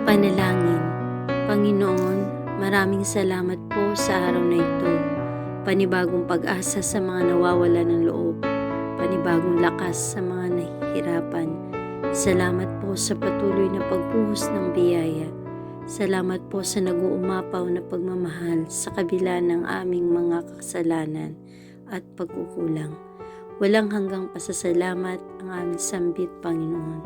Panalangin. Panginoon, maraming salamat po sa araw na ito. Panibagong pag-asa sa mga nawawala ng loob. Panibagong lakas sa mga nahihirapan. Salamat po sa patuloy na pagbuhos ng biyaya. Salamat po sa nag-uumapaw na pagmamahal sa kabila ng aming mga kasalanan at pagkukulang. Walang hanggang pasasalamat ang aming sambit, Panginoon.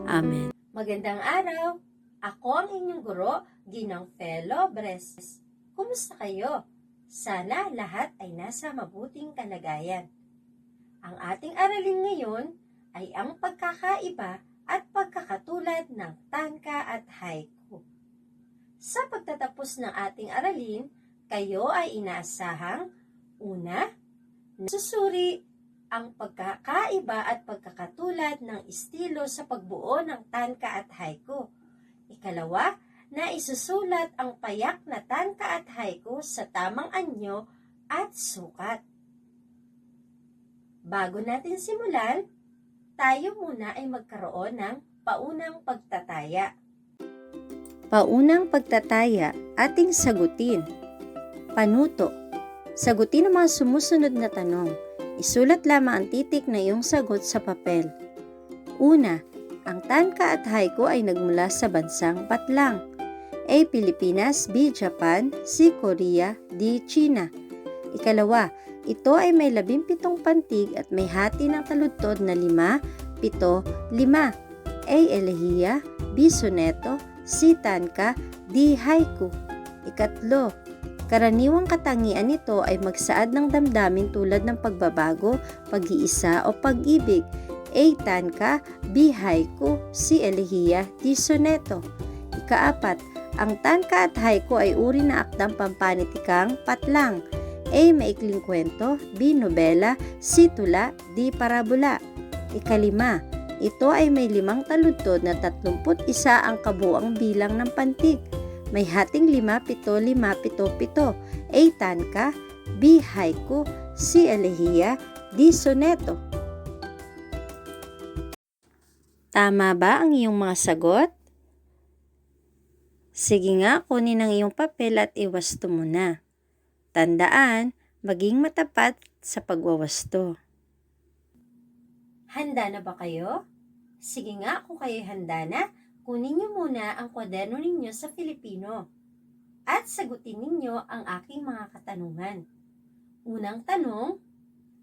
Amen. Magandang araw! Ako ang inyong guro, Ginang Felo Bres. Kumusta kayo? Sana lahat ay nasa mabuting kalagayan. Ang ating aralin ngayon ay ang pagkakaiba at pagkakatulad ng tanka at haiku. Sa pagtatapos ng ating aralin, kayo ay inaasahang una, nasusuri ang pagkakaiba at pagkakatulad ng estilo sa pagbuo ng tanka at haiku. Ikalawa, na isusulat ang payak na tanka at haiku sa tamang anyo at sukat. Bago natin simulan, tayo muna ay magkaroon ng paunang pagtataya. Paunang pagtataya, ating sagutin. Panuto. Sagutin ang mga sumusunod na tanong. Isulat lamang ang titik na iyong sagot sa papel. Una, ang tanka at haiku ay nagmula sa bansang Patlang. A. Pilipinas, B. Japan, C. Korea, D. China. Ikalawa, ito ay may 17 pantig at may hati ng taludtod na 5, 7, 5. A. Elehiya, B. Soneto, C. Tanka, D. Haiku. Ikatlo, karaniwang katangian nito ay magsaad ng damdamin tulad ng pagbabago, pag-iisa o pag-ibig. A. Tanka, B. Haiku, C. Elehiya, D. Soneto. Ikaapat, ang tanka at haiku ay uri na akdang pampanitikang patlang. A. Maikling kwento, B. Nobela, C. Tula, D. Parabola. Ikalima, ito ay may 5 taludtod na 31 ang kabuang bilang ng pantig. May hating 5, 7, 5, 7, 7. A. Tanka, B. Haiku, C. Elehiya, D. Soneto. Tama ba ang iyong mga sagot? Sige nga, kunin ang iyong papel at iwasto mo na. Tandaan, maging matapat sa pagwawasto. Handa na ba kayo? Sige nga, kung kayo handa na, kunin niyo muna ang kwaderno ninyo sa Filipino at sagutin ninyo ang aking mga katanungan. Unang tanong,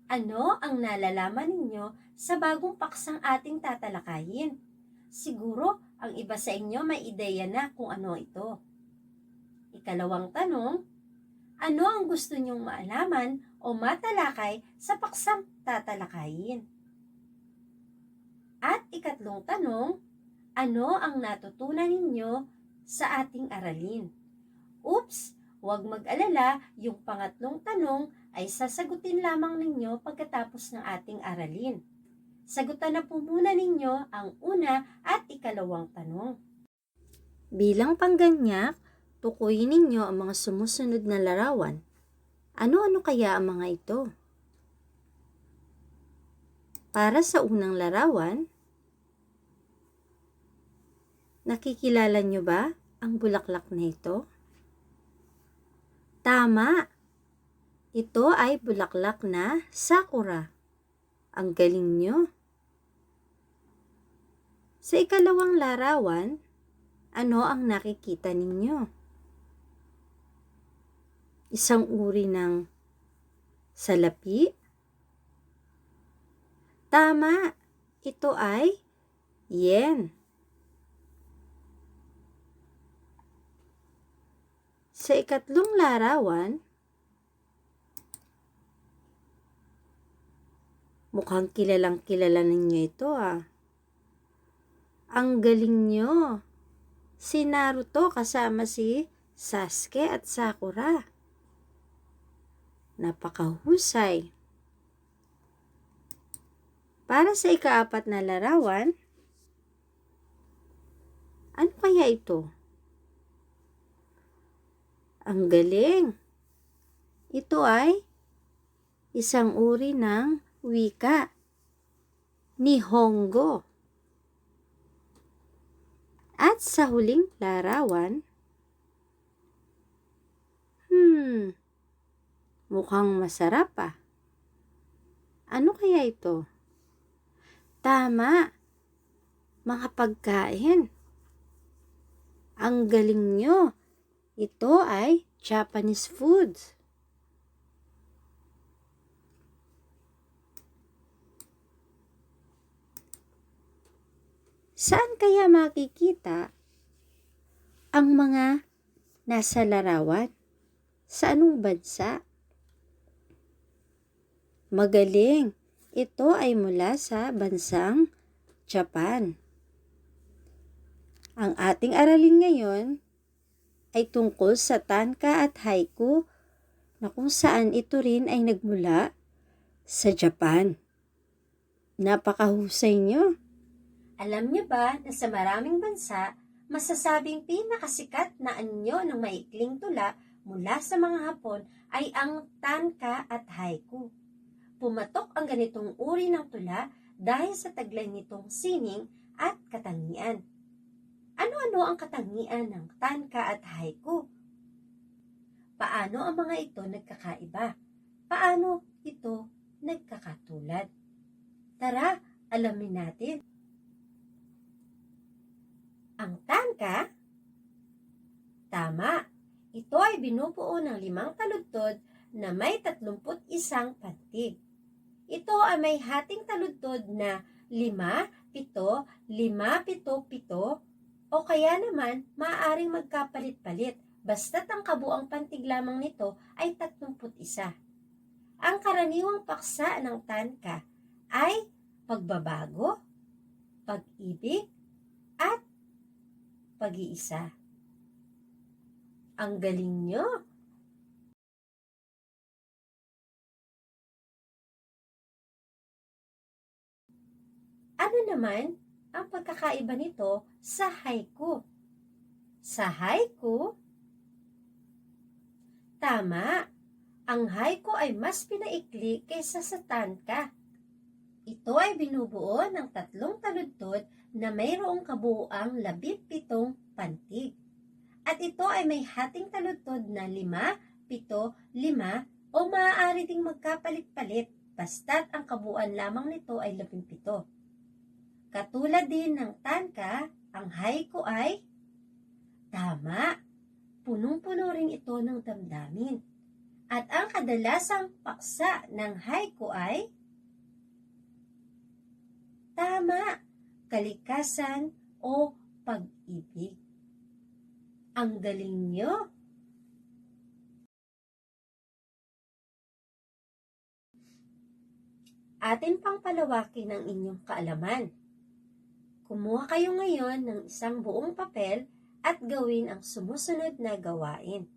ano ang nalalaman ninyo sa bagong paksang ating tatalakayin? Siguro, ang iba sa inyo may ideya na kung ano ito. Ikalawang tanong, ano ang gusto nyong maalaman o matalakay sa paksang tatalakayin? At ikatlong tanong, ano ang natutunan ninyo sa ating aralin? Oops! Huwag mag-alala, yung pangatlong tanong ay sasagutin lamang ninyo pagkatapos ng ating aralin. Sagutan na po muna ninyo ang una at ikalawang tanong. Bilang pangganyak, tukuyin ninyo ang mga sumusunod na larawan. Ano-ano kaya ang mga ito? Para sa unang larawan, nakikilala nyo ba ang bulaklak na ito? Tama! Ito ay bulaklak na sakura. Ang galing nyo! Sa ikalawang larawan, ano ang nakikita ninyo? Isang uri ng salapi? Tama! Ito ay yen. Sa ikatlong larawan, mukhang kilalang kilala ninyo ito Ang galing nyo! Si Naruto kasama si Sasuke at Sakura. Napakahusay! Para sa ikaapat na larawan, ano kaya ito? Ang galing! Ito ay isang uri ng wika, Nihongo. At sa huling larawan, mukhang masarap ah. Ano kaya ito? Tama, mga pagkain. Ang galing nyo. Ito ay Japanese food. Saan kaya makikita ang mga nasa larawan? Sa anong bansa? Magaling! Ito ay mula sa bansang Japan. Ang ating aralin ngayon ay tungkol sa tanka at haiku na kung saan ito rin ay nagmula sa Japan. Napakahusay nyo! Alam niyo ba na sa maraming bansa, masasabing pinakasikat na anyo ng maikling tula mula sa mga Hapon ay ang tanka at haiku. Pumatok ang ganitong uri ng tula dahil sa taglay nitong sining at katangian. Ano-ano ang katangian ng tanka at haiku? Paano ang mga ito nagkakaiba? Paano ito nagkakatulad? Tara, alamin natin. Ang tanka, tama, ito ay binubuo ng 5 taludtod na may 31 pantig. Ito ay may hating taludtod na 5, 7, 5, 7, 7 o kaya naman maaaring magkapalit-palit basta't ang kabuang pantig lamang nito ay 31. Ang karaniwang paksa ng tanka ay pagbabago, pag-ibig, at pag-iisa. Ang galing nyo! Ano naman ang pagkakaiba nito sa haiku? Sa haiku, tama, ang haiku ay mas pinaikli kaysa sa tanka. Ito ay binubuo ng 3 taludtod na mayroong kabuuang 17 pantig. At ito ay may hating taludtod na 5, 7, 5 o maaari ding magkapalit-palit basta't ang kabuuan lamang nito ay 17. Katulad din ng tanka, ang haiku ay tama, punong-puno rin ito ng damdamin. At ang kadalasang paksa ng haiku ay tama, kalikasan o pag-ibig. Ang galing nyo! Atin pang palawakin ang inyong kaalaman. Kumuha kayo ngayon ng isang buong papel at gawin ang sumusunod na gawain.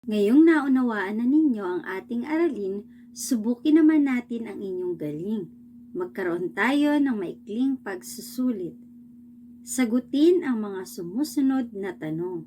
Ngayong naunawaan na ninyo ang ating aralin, subukin naman natin ang inyong galing. Magkaroon tayo ng maikling pagsusulit. Sagutin ang mga sumusunod na tanong.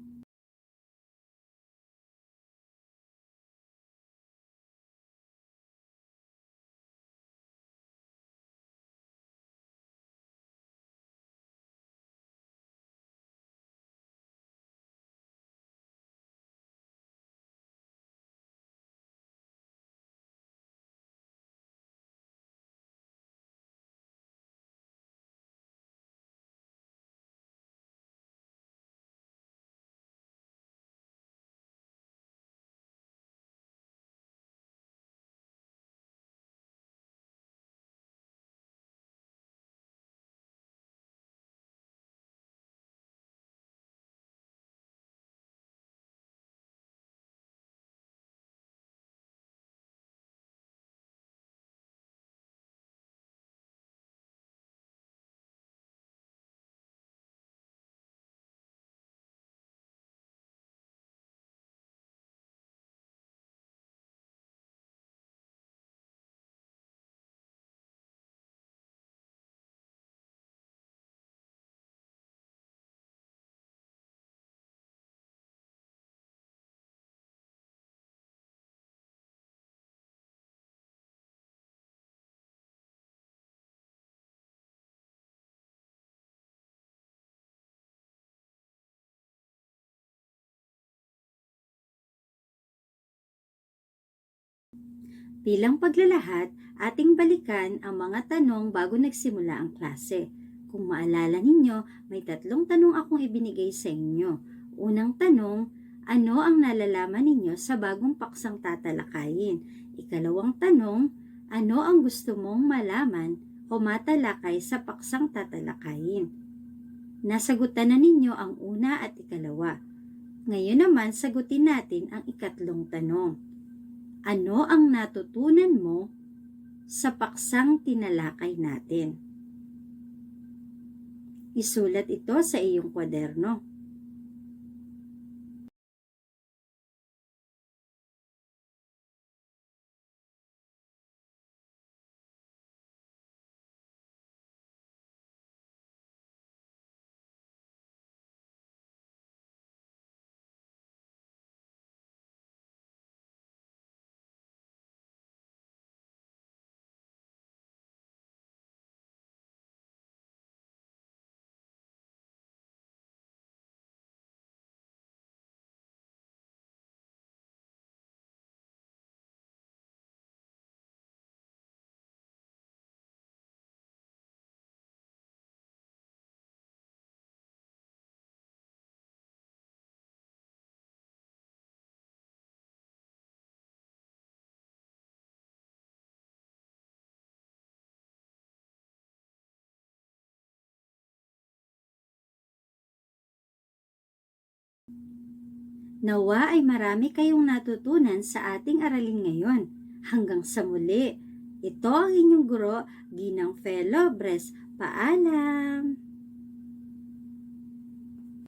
Bilang paglalahat, ating balikan ang mga tanong bago nagsimula ang klase. Kung maalala ninyo, may 3 tanong akong ibinigay sa inyo. Unang tanong, ano ang nalalaman ninyo sa bagong paksang tatalakayin? Ikalawang tanong, ano ang gusto mong malaman o matalakay sa paksang tatalakayin? Nasagutan na ninyo ang una at ikalawa. Ngayon naman, sagutin natin ang ikatlong tanong. Ano ang natutunan mo sa paksang tinalakay natin? Isulat ito sa iyong kwaderno. Nawa ay marami kayong natutunan sa ating aralin ngayon. Hanggang sa muli, ito ang inyong guro, Ginang Felobres. Paalam!